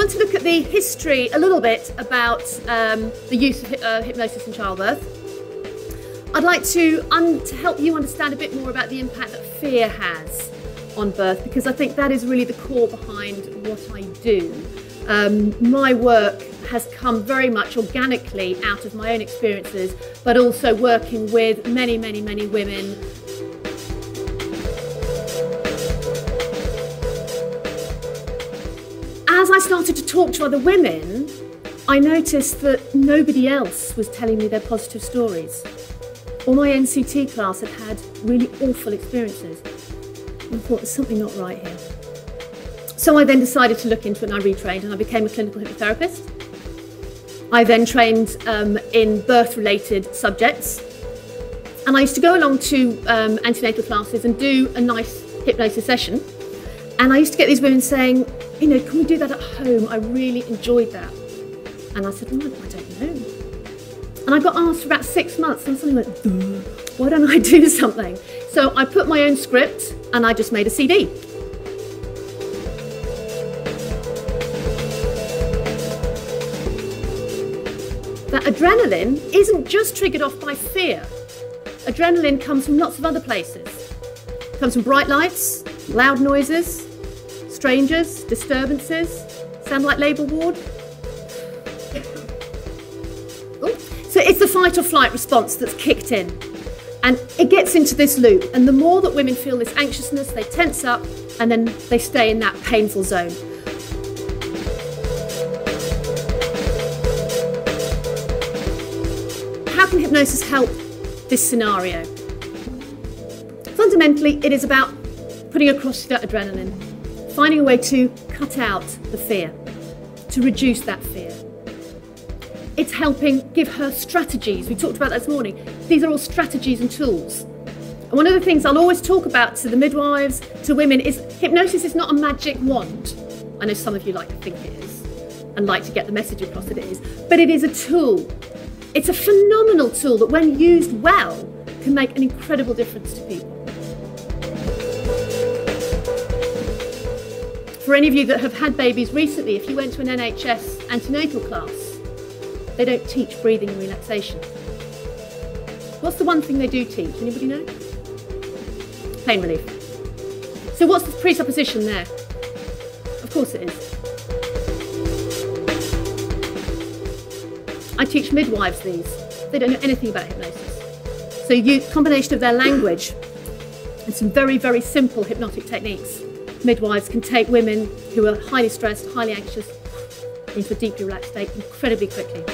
want to look at the history a little bit about the use of hypnosis in childbirth. I'd like to help you understand a bit more about the impact that fear has on birth, because I think that is really the core behind what I do. My work has come very much organically out of my own experiences, but also working with many, many, many women. As I started to talk to other women, I noticed that nobody else was telling me their positive stories. All my NCT class had had really awful experiences. And I thought, there's something not right here. So I then decided to look into it, and I retrained, and I became a clinical hypnotherapist. I then trained in birth-related subjects. And I used to go along to antenatal classes and do a nice hypnosis session. And I used to get these women saying, you know, can we do that at home? I really enjoyed that. And I said, well, I don't know. And I got asked for about 6 months, and suddenly went, duh, why don't I do something? So I put my own script, and I just made a CD. That adrenaline isn't just triggered off by fear. Adrenaline comes from lots of other places. It comes from bright lights, loud noises, strangers, disturbances. Sound like labour ward? So it's the fight or flight response that's kicked in. And it gets into this loop. And the more that women feel this anxiousness, they tense up, and then they stay in that painful zone. How can hypnosis help this scenario? Fundamentally, it is about putting across that adrenaline, finding a way to cut out the fear, to reduce that fear. It's helping give her strategies. We talked about that this morning. These are all strategies and tools. And one of the things I'll always talk about to the midwives, to women, is hypnosis is not a magic wand. I know some of you like to think it is and like to get the message across that it is, but it is a tool. It's a phenomenal tool that, when used well, can make an incredible difference to people. For any of you that have had babies recently, if you went to an NHS antenatal class, they don't teach breathing and relaxation. What's the one thing they do teach? Anybody know? Pain relief. So what's the presupposition there? Of course it is. I teach midwives these. They don't know anything about hypnosis. So you combination of their language and some very, very simple hypnotic techniques. Midwives can take women who are highly stressed, highly anxious, into a deeply relaxed state incredibly quickly.